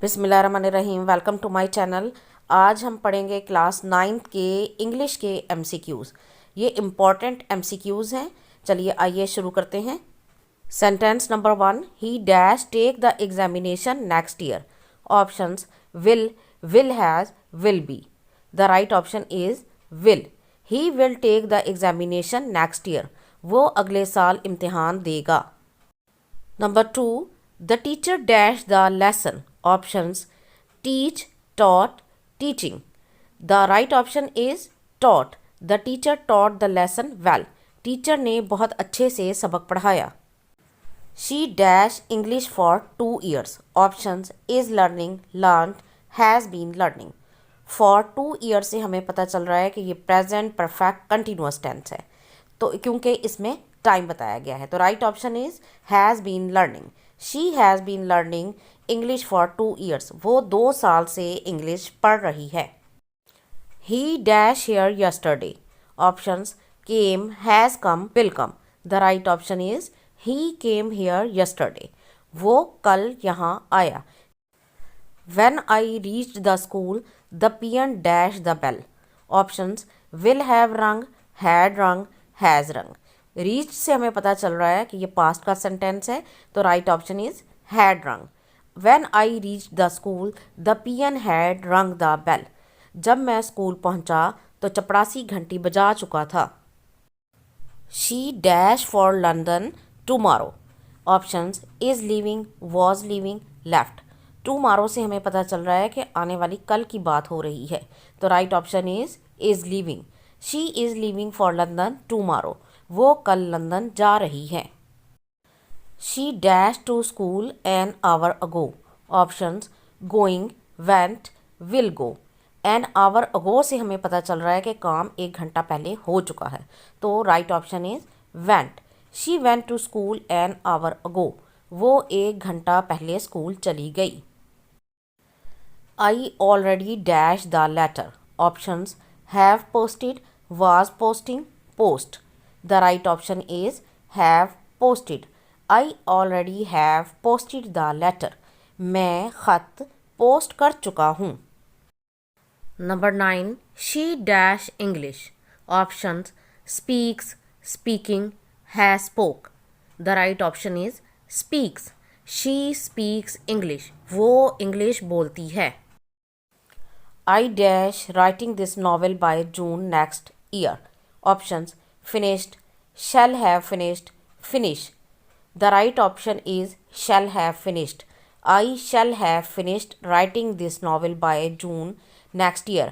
बिस्मिल्लाहिर्रहमानिर्रहीम। Welcome to my channel. आज हम पढ़ेंगे क्लास 9th के इंग्लिश के एमसीक्यूज़। ये इम्पॉर्टेंट एमसीक्यूज़ हैं। चलिए आइए शुरू करते हैं। Sentence number 1, he dash take the examination next year. Options will has, will be. The right option is will. He will take the examination next year. वो अगले साल इम्तिहान देगा। Number 2, the teacher dash the lesson. Options teach, taught, teaching. The right option is taught. The teacher taught the lesson well. Teacher ने बहुत अच्छे से सबक पढ़ाया। She dash English for 2 years. Options is learning, learned, has been learning. For 2 years से हमें पता चल रहा है कि ये प्रेजेंट परफेक्ट कंटिन्यूअस टेंस है, तो क्योंकि इसमें टाइम बताया गया है, तो right option is has been learning. She has been learning English for 2 years। वो 2 साल से इंग्लिश पढ़ रही है। He dash here yesterday. Options came, has come, will come. The right option is he came here yesterday. वो कल यहाँ आया। When I reached the school, the peon dashed the bell. Options will have rung, had rung, has rung. Reached से हमें पता चल रहा है कि ये पास्ट का सेंटेंस है, तो right option is had rung. When I reached the school, the peon had rung the bell. जब मैं स्कूल पहुंचा तो चपरासी घंटी बजा चुका था। She dash for London tomorrow. Options is leaving, was leaving, left. Tomorrow से हमें पता चल रहा है कि आने वाली कल की बात हो रही है, तो right option is leaving. She is leaving for London tomorrow. वो कल लंदन जा रही है। She dash to school an hour ago. Options going, went, will go. An hour ago से हमें पता चल रहा है कि काम 1 घंटा पहले हो चुका है, तो right option is went. She went to school an hour ago. वो 1 घंटा पहले स्कूल चली गई। I already dashed the letter. Options have posted, was posting, post. The right option is have posted. I already have posted the letter. मैं खत post कर चुका हूँ। Number 9, she dash English. Options speaks, speaking, has spoke. The right option is speaks. She speaks English. वो English बोलती है। I dash writing this novel by June next year. Options finished, shall have finished, finish. The right option is shall have finished. I shall have finished writing this novel by June next year.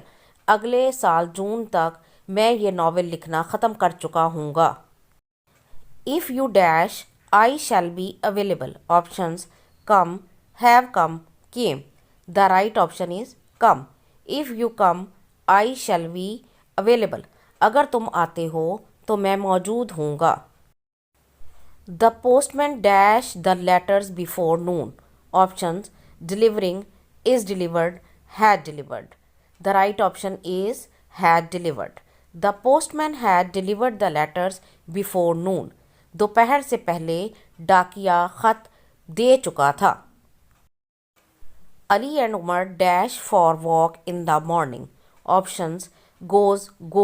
अगले साल जून तक मैं ये novel लिखना ख़त्म कर चुका हूँगा। If you dash, I shall be available. Options come, have come, came. The right option is come. If you come, I shall be available. अगर तुम आते हो तो मैं मौजूद हूँगा। The postman dash the letters before noon. Options delivering, is delivered, had delivered. The right option is had delivered. The postman had delivered the letters before noon. दोपहर से पहले डाकिया खत दे चुका था। Ali and Umar dash for walk in the morning. Options goes, go,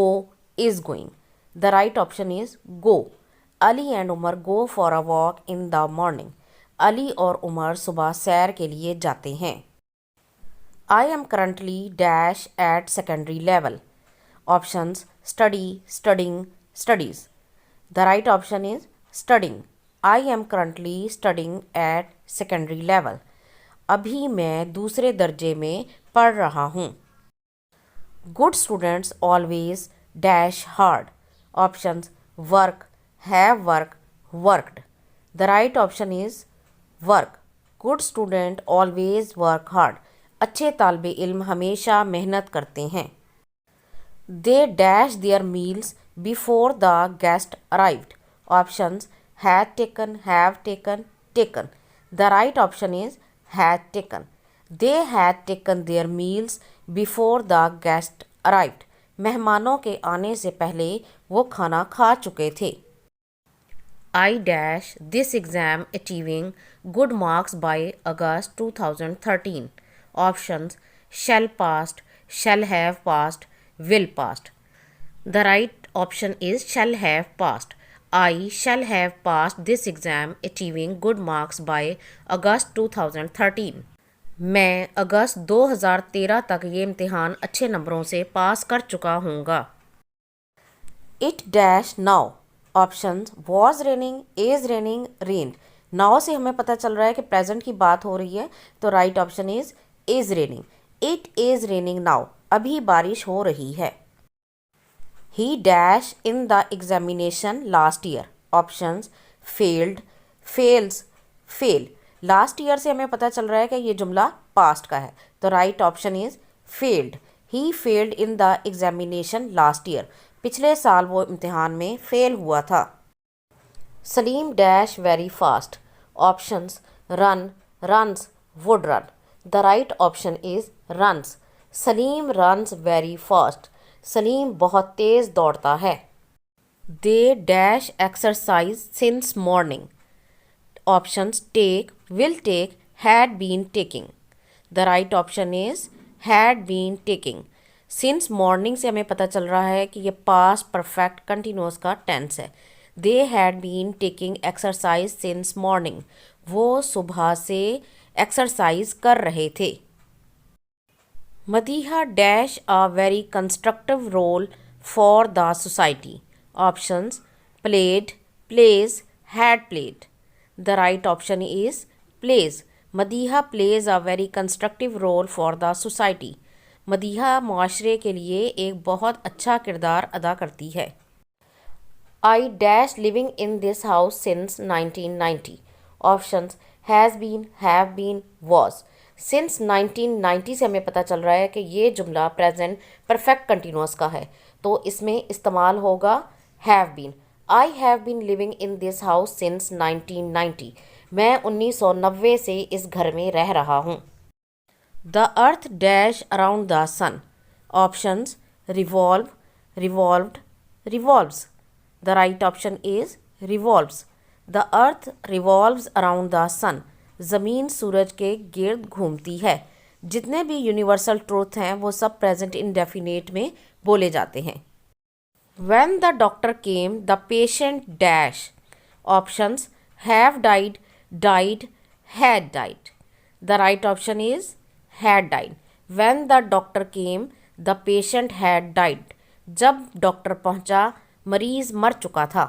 is going. The right option is go. Ali and Umar go for a walk in the morning. Ali और उमर सुबह सैर के लिए जाते हैं। I am currently dash at secondary level. Options study, studying, studies. The right option is studying. I am currently studying at secondary level. अभी मैं दूसरे दर्जे में पढ़ रहा हूँ। Good students always dash hard. Options work, have work, worked. The right option is work. Good student always work hard. अच्छे तालिबे इल्म हमेशा मेहनत करते हैं। They dash there meals before the guest arrived. Options had taken, have taken, taken. The right option is had taken. They had taken their meals before the guest arrived. मेहमानों के आने से पहले वो खाना खा चुके थे। I dash this exam achieving good marks by August 2013. Options: shall passed, shall have passed, will passed. The right option is shall have passed. I shall have passed this exam achieving good marks by August 2013. मैं अगस्त 2013 तक ये इम्तिहान अच्छे नंबरों से पास कर चुका हूँगा। It dash now. Options: was raining, is raining, rained. Now से हमें पता चल रहा है कि प्रेजेंट की बात हो रही है, तो right option is raining. It is raining now, अभी बारिश हो रही है। He dash in the examination last year. Options: failed, fails, fail. Last year से हमें पता चल रहा है कि ये जुमला पास्ट का है, तो right option is failed. He failed in the examination last year, पिछले साल वो इम्तिहान में फेल हुआ था। Salim dash very fast. Options: run, runs, would run. The right option is runs. Salim runs very fast, Salim बहुत तेज़ दौड़ता है। They dash exercise since morning. Options: take, will take, had been taking. The right option is had been taking. Since morning से हमें पता चल रहा है कि ये पास्ट परफेक्ट कंटिन्यूअस का टेंस है। They had been taking exercise since morning, वो सुबह से एक्सरसाइज कर रहे थे। Madiha dash a very constructive role for the society. Options: played, plays, had played. The right option is plays. Madiha plays a very constructive role for the society. Madiha मुआशरे के लिए एक बहुत अच्छा किरदार अदा करती है। I dash living in this house since 1990. Options: has been, have been, was. Since 1990 से हमें पता चल रहा है कि ये जुमला प्रेजेंट परफेक्ट कंटिन्यूअस का है, तो इसमें इस्तेमाल होगा have been. I have been living in this house since 1990. मैं 1990 से इस घर में रह रहा हूँ। The earth dash around the sun. Options: revolve, revolved, revolves. The right option is revolves. The earth revolves around the sun. ज़मीन सूरज के गिर्द घूमती है। जितने भी यूनिवर्सल ट्रूथ हैं वो सब प्रेजेंट इंडेफिनेट में बोले जाते हैं। When the doctor came, the patient dash. Options: have died, died, had died. The right option is had died. When the doctor came, the patient had died. जब doctor पहुंचा, मरीज मर चुका था।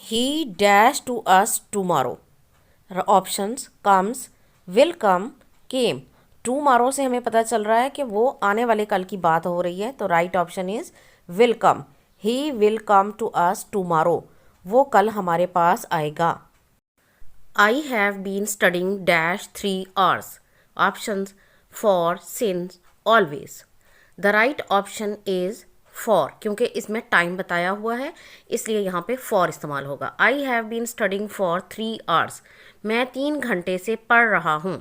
He dash to us tomorrow. Options: comes, will come, came. Tomorrow से हमें पता चल रहा है कि वो आने वाले कल की बात हो रही है, तो right option is will come. He will come to us tomorrow. वो कल हमारे पास आएगा। I have been studying dash 3 hours. Options: for, since, always. The right option is for, क्योंकि इसमें टाइम बताया हुआ है इसलिए यहाँ पे फॉर इस्तेमाल होगा। I have been studying for 3 hours. मैं 3 घंटे से पढ़ रहा हूँ।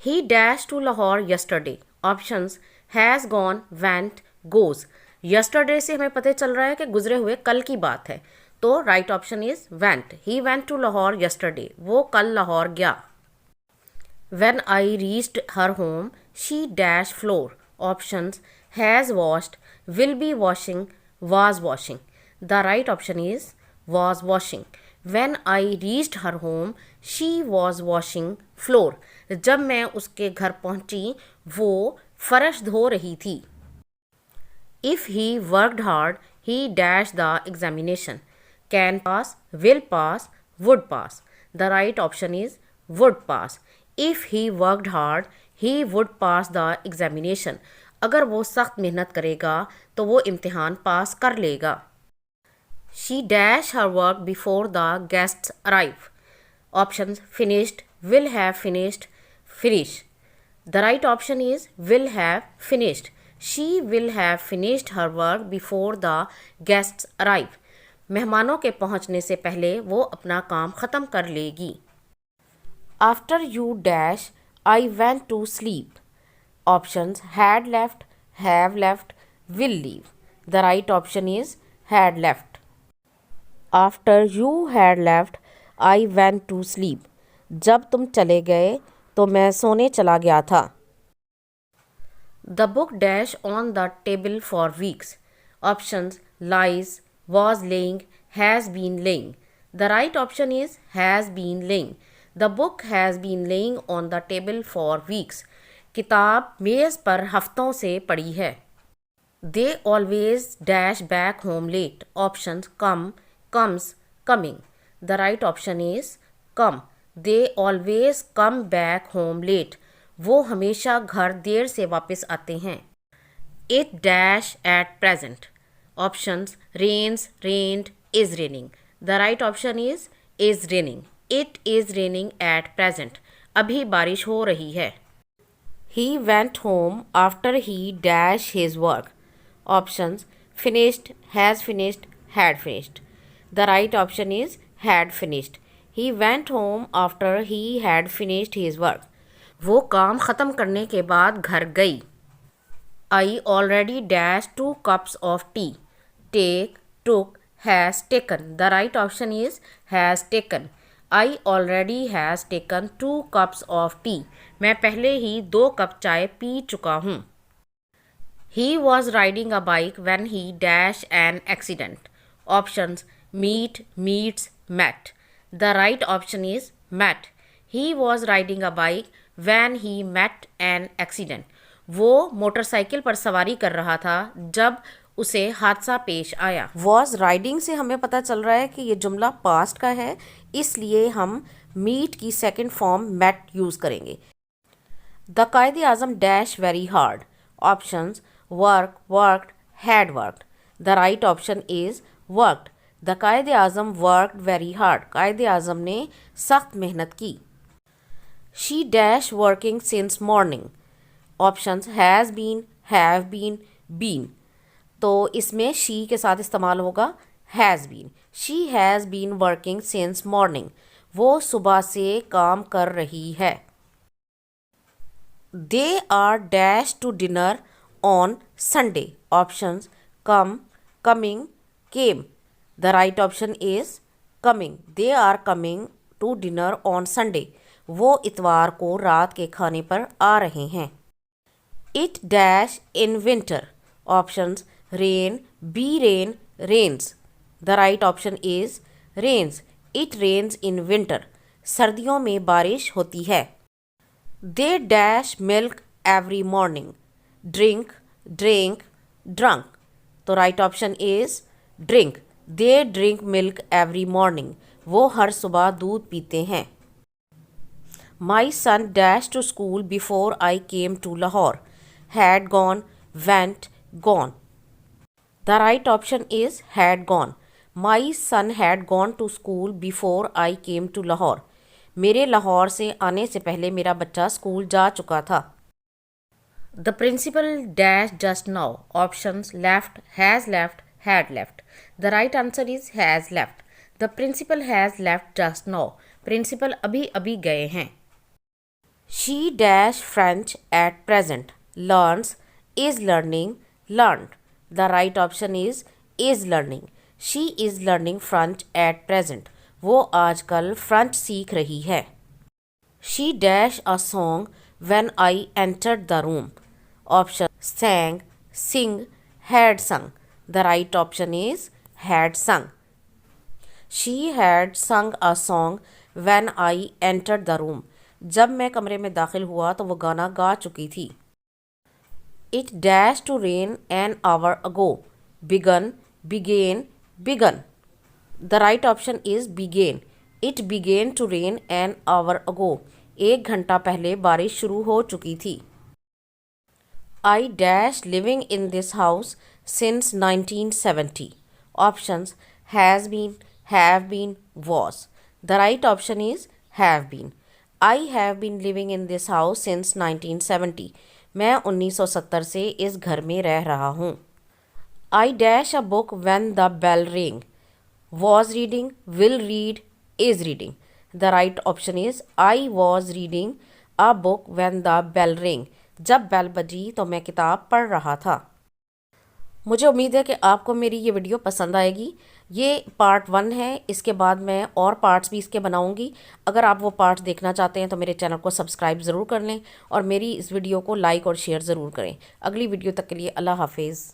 He dash to Lahore yesterday. Options: has gone, went, goes. Yesterday से हमें पता चल रहा है कि गुजरे हुए कल की बात है, तो right option is went. He went to Lahore yesterday, वो कल लाहौर गया। When I reached her home she dash floor. Options: has washed, will be washing, was washing. The right option is was washing. When I reached her home, she was washing floor. जब मैं उसके घर पहुंची वो फर्श धो रही थी। If he worked hard, he dashed the examination. Can pass, will pass, would pass. The right option is would pass. If he worked hard, he would pass the examination. अगर वो सख्त मेहनत करेगा तो वो इम्तिहान पास कर लेगा। She dash her work before the guests arrive. Options: finished, will have finished, finish. The right option is will have finished. She will have finished her work before the guests arrive. मेहमानों के पहुंचने से पहले वो अपना काम ख़त्म कर लेगी। After you dash, I went to sleep. Options: had left, have left, will leave. The right option is had left. After you had left, I went to sleep. जब तुम चले गए तो मैं सोने चला गया था। The book dash on the table for weeks. Options lies, was laying, has been laying. The right option is has been laying. The book has been laying on the table for weeks. किताब मेज़ पर हफ्तों से पड़ी है। They always dash back home late. Options come, comes, coming. The right option is come. They always come back home late. वो हमेशा घर देर से वापस आते हैं। It dash at present. Options rains, rained, is raining. The right option is raining. It is raining at present. अभी बारिश हो रही है। He went home after he dash his work. Options finished, has finished, had finished. The right option is had finished. He went home after he had finished his work. वो काम ख़त्म करने के बाद घर गई। I already dashed 2 cups of tea. Take, took, has taken. The right option is has taken. I already has taken 2 cups of tea. मैं पहले ही 2 कप चाय पी चुका हूँ। He was riding a bike when he dash an accident. Options meet, meets, met. The right option is met. He was riding a bike when he met an accident. वो motorcycle पर सवारी कर रहा था जब उसे हादसा पेश आया। वॉज राइडिंग से हमें पता चल रहा है कि ये जुमला पास्ट का है, इसलिए हम मीट की सेकंड फॉर्म मेट यूज़ करेंगे। The Quaid Azam dash very hard. Options work, worked, had worked. The right option is worked. The Quaid Azam worked very hard. कायदे आज़म ने सख्त मेहनत की। She dash working since morning. Options has been, have been, been. तो इसमें she के साथ इस्तेमाल होगा has been. She has been working since morning. वो सुबह से काम कर रही है। They are dash to dinner on Sunday. Options come, coming, came. The right option is coming. They are coming to dinner on Sunday. वो इतवार को रात के खाने पर आ रहे हैं। It dash in winter. Options rain, be rain, rains. The right option is rains. It rains in winter. सर्दियों में बारिश होती है। They dash milk every morning. Drink, drink, drunk. तो right option is drink. They drink milk every morning. वो हर सुबह दूध पीते हैं। My son dashed to school before I came to Lahore. Had gone, went, gone. The right option is had gone. My son had gone to school before I came to Lahore. मेरे लाहौर से आने से पहले मेरा बच्चा school जा चुका था। The principal dashed just now. Options left, has left, had left. The right answer is has left. The principal has left just now. Principal अभी अभी गए हैं। She dash French at present. Learns, is learning, learned. The right option is learning. She is learning French at present. वो आजकल French सीख रही है। She dash a song when I entered the room. Option sang, sing, had sung. The right option is had sung. She had sung a song when I entered the room. जब मैं कमरे में दाखिल हुआ तो वो गाना गा चुकी थी। It dashed to rain an hour ago. Begun, began, begun. The right option is began. It began to rain an hour ago. 1 घंटा पहले बारिश शुरू हो चुकी थी। I dash living in this house since 1970. Options has been, have been, was. The right option is have been. I have been living in this house since 1970. मैं 1970 से इस घर में रह रहा हूँ। I dash a book when the bell rang. Was reading, will read, is reading. The right option is I was reading a book when the bell rang. जब bell बजी तो मैं किताब पढ़ रहा था। मुझे उम्मीद है कि आपको मेरी ये वीडियो पसंद आएगी। ये पार्ट 1 है, इसके बाद मैं और पार्ट्स भी इसके बनाऊंगी। अगर आप वो पार्ट देखना चाहते हैं तो मेरे चैनल को सब्सक्राइब ज़रूर कर लें और मेरी इस वीडियो को लाइक और शेयर ज़रूर करें। अगली वीडियो तक के लिए अल्लाह हाफिज़।